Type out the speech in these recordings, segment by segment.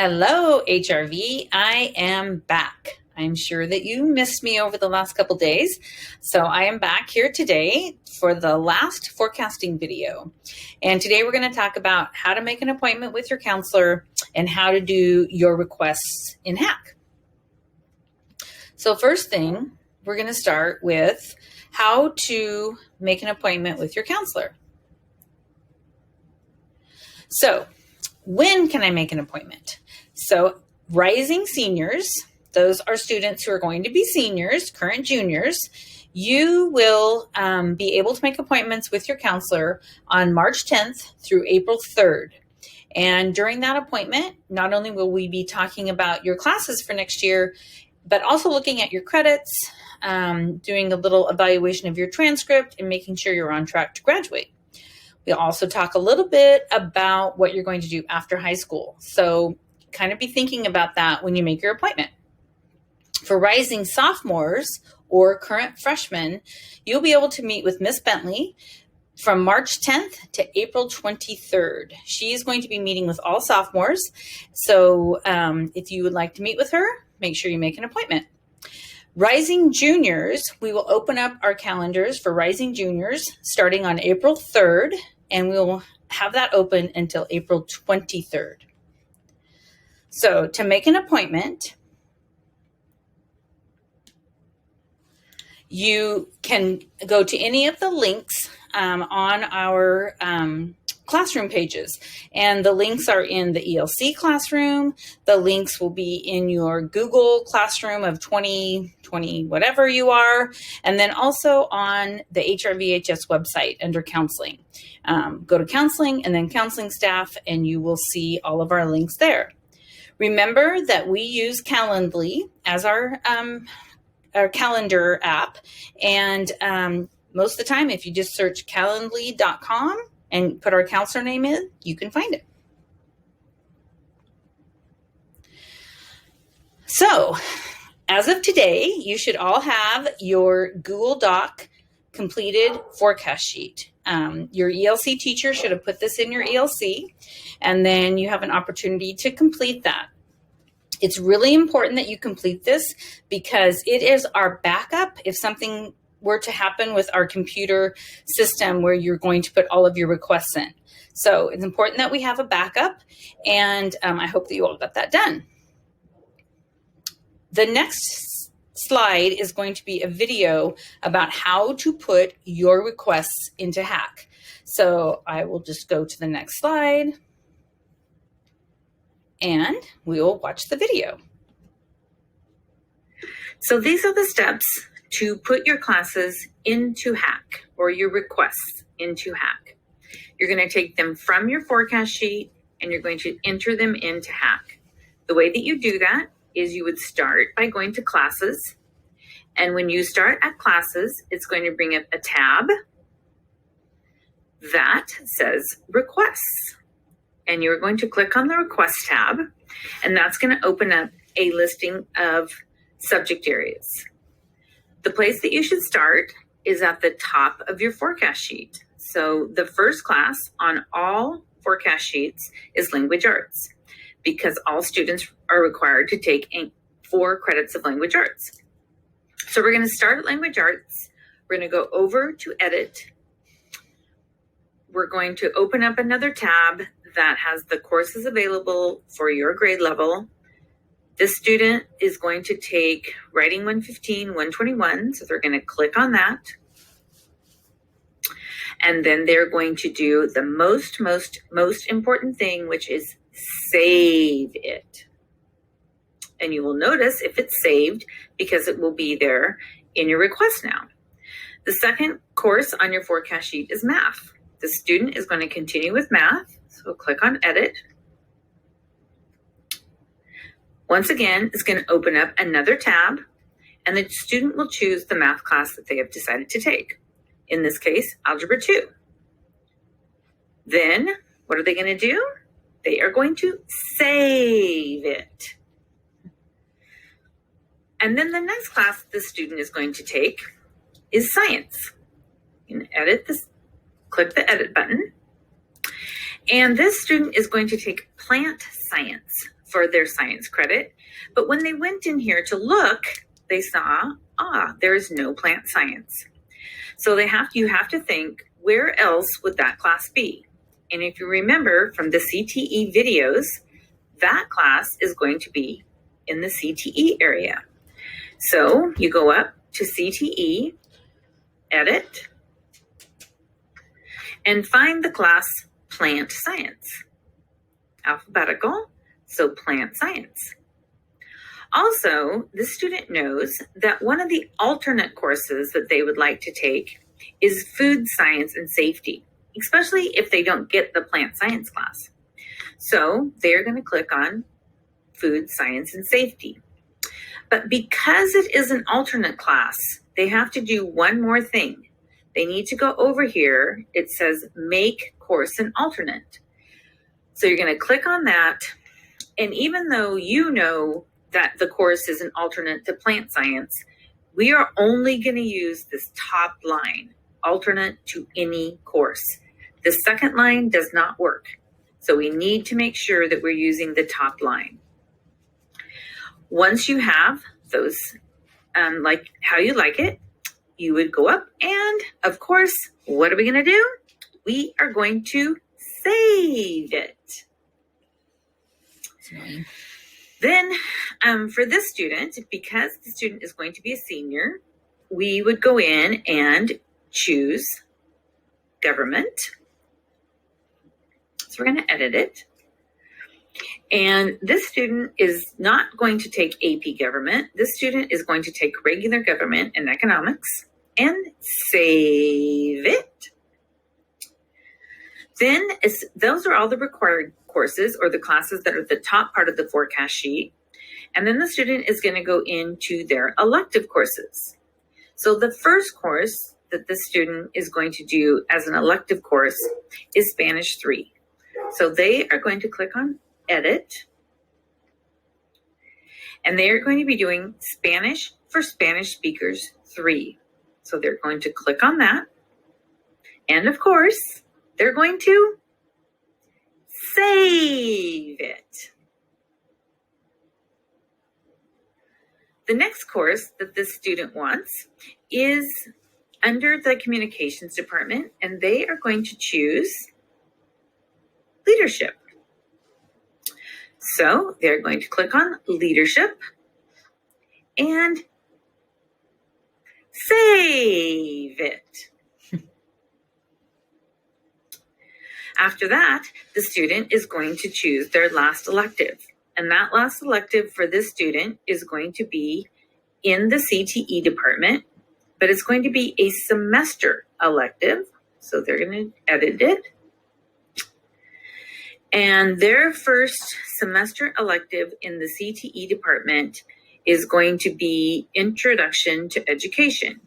Hello, HRV. I am back. I'm sure that you missed me over the last couple days. So I am back here today for the last forecasting video. And today we're going to talk about how to make an appointment with your counselor and how to do your requests in HAC. So first thing, we're going to start with how to make an appointment with your counselor. So when can I make an appointment? So rising seniors, those are students who are going to be seniors, current juniors. You will be able to make appointments with your counselor on March 10th through April 3rd. And during that appointment, not only will we be talking about your classes for next year, but also looking at your credits, doing a little evaluation of your transcript and making sure you're on track to graduate. We'll also talk a little bit about what you're going to do after high school. So kind of be thinking about that when you make your appointment. For rising sophomores or current freshmen, you'll be able to meet with Miss Bentley from March 10th to April 23rd. She is going to be meeting with all sophomores. So if you would like to meet with her, make sure you make an appointment. Rising juniors, we will open up our calendars for rising juniors starting on April 3rd, and we will have that open until April 23rd. So to make an appointment, you can go to any of the links on our classroom pages. And the links are in the ELC classroom. The links will be in your Google Classroom of 2020, whatever you are. And then also on the HRVHS website under counseling. Go to counseling and then counseling staff, and you will see all of our links there. Remember that we use Calendly as our calendar app. And most of the time, if you just search calendly.com and put our counselor name in, you can find it. So as of today, you should all have your Google Doc completed forecast sheet. Your ELC teacher should have put this in your ELC, and then you have an opportunity to complete that. It's really important that you complete this because it is our backup if something were to happen with our computer system where you're going to put all of your requests in. So it's important that we have a backup, and I hope that you all got that done. The next slide is going to be a video about how to put your requests into HAC. So I will just go to the next slide and we will watch the video. So these are the steps to put your classes into HAC or your requests into HAC. You're going to take them from your forecast sheet and you're going to enter them into HAC. The way that you do that is you would start by going to classes. And when you start at classes, it's going to bring up a tab that says requests. And you're going to click on the request tab, and that's going to open up a listing of subject areas. The place that you should start is at the top of your forecast sheet. So the first class on all forecast sheets is language arts, because all students are required to take 4 credits of language arts. So we're going to start at language arts. We're going to go over to edit. We're going to open up another tab that has the courses available for your grade level. This student is going to take Writing 115, 121, so they're going to click on that. And then they're going to do the most important thing, which is save it. And you will notice if it's saved because it will be there in your request now. The second course on your forecast sheet is math. The student is going to continue with math. So click on edit. Once again, it's going to open up another tab, and the student will choose the math class that they have decided to take. In this case, Algebra 2. Then what are they going to do? They are going to save it. And then the next class the student is going to take is science. You can edit this, click the edit button. And this student is going to take plant science for their science credit. But when they went in here to look, they saw, there is no plant science. So you have to think, where else would that class be? And if you remember from the CTE videos, that class is going to be in the CTE area. So you go up to CTE, edit, and find the class Plant Science. Alphabetical, so Plant Science. Also, the student knows that one of the alternate courses that they would like to take is Food Science and Safety, especially if they don't get the Plant Science class. So they're going to click on Food Science and Safety. But because it is an alternate class, they have to do one more thing. They need to go over here. It says Make Course an Alternate. So you're going to click on that. And even though you know that the course is an alternate to Plant Science, we are only going to use this top line, alternate to any course. The second line does not work. So we need to make sure that we're using the top line. Once you have those, like how you like it, you would go up and, of course, what are we going to do? We are going to save it. Then for this student, because the student is going to be a senior, we would go in and choose government. So we're going to edit it. And this student is not going to take AP Government. This student is going to take regular government and economics and save it. Then those are all the required courses or the classes that are the top part of the forecast sheet. And then the student is going to go into their elective courses. So the first course that the student is going to do as an elective course is Spanish 3. So they are going to click on Edit. And they are going to be doing Spanish for Spanish Speakers 3. So they're going to click on that. And of course, they're going to save it. The next course that this student wants is under the communications department, and they are going to choose leadership. So they're going to click on leadership and save it. After that, the student is going to choose their last elective. And that last elective for this student is going to be in the CTE department, but it's going to be a semester elective. So they're going to edit it. And their first semester elective in the CTE department is going to be Introduction to Education.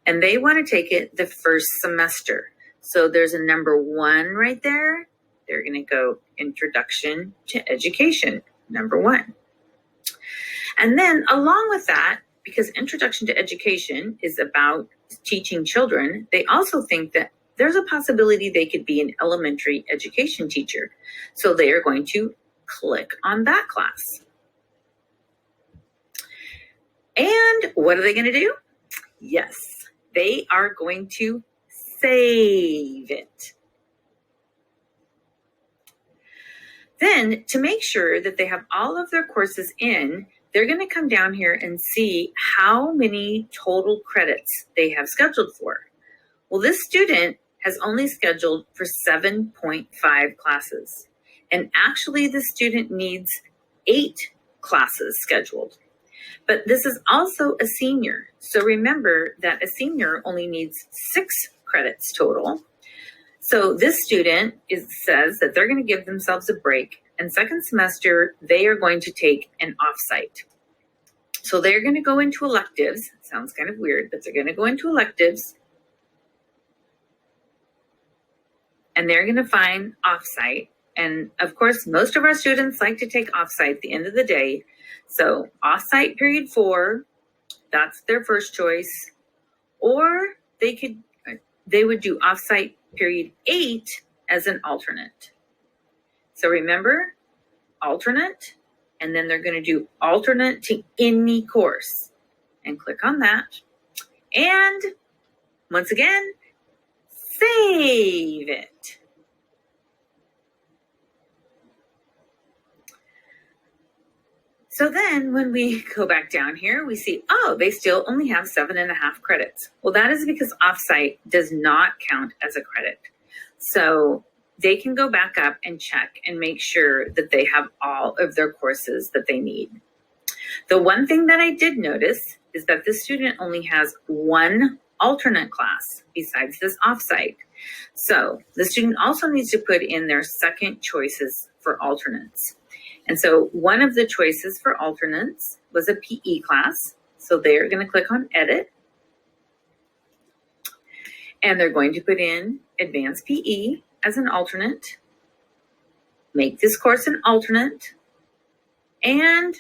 And they want to take it the first semester. So there's a number 1 right there. They're going to go Introduction to Education, number 1. And then along with that, because Introduction to Education is about teaching children, they also think that there's a possibility they could be an elementary education teacher. So they are going to click on that class. And what are they going to do? Yes, they are going to save it. Then, to make sure that they have all of their courses in, they're going to come down here and see how many total credits they have scheduled for. Well, this student has only scheduled for 7.5 classes. And actually, the student needs 8 classes scheduled. But this is also a senior. So remember that a senior only needs 6 credits total. So this student says that they're going to give themselves a break. And second semester, they are going to take an offsite. So they're going to go into electives. Sounds kind of weird, but they're going to go into electives. And they're going to find offsite. And of course, most of our students like to take offsite at the end of the day. So offsite period 4, that's their first choice. Or they would do offsite period 8 as an alternate. So remember, alternate and then they're going to do alternate to any course, and click on that. And once again, save it. So then when we go back down here, we see, oh, they still only have 7.5 credits. Well, that is because offsite does not count as a credit. So they can go back up and check and make sure that they have all of their courses that they need. The one thing that I did notice is that the student only has one alternate class besides this offsite. So the student also needs to put in their second choices for alternates. And so one of the choices for alternates was a PE class. So they're going to click on edit. And they're going to put in advanced PE as an alternate. Make this course an alternate. And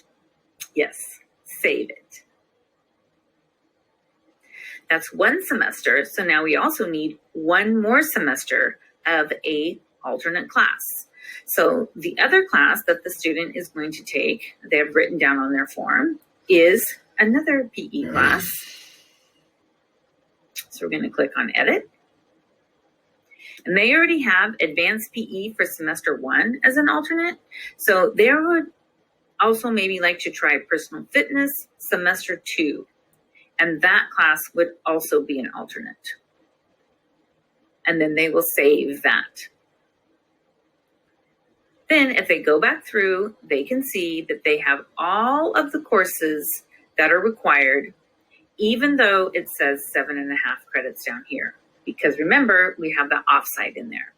yes, save it. That's one semester. So now we also need one more semester of a alternate class. So the other class that the student is going to take, they have written down on their form, is another PE class. So we're going to click on edit. And they already have advanced PE for semester 1 as an alternate. So they would also maybe like to try personal fitness semester 2. And that class would also be an alternate. And then they will save that. Then if they go back through, they can see that they have all of the courses that are required, even though it says 7.5 credits down here. Because remember, we have the offsite in there.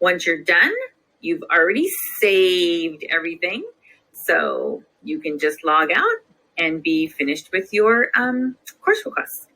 Once you're done, you've already saved everything. So you can just log out and be finished with your course requests.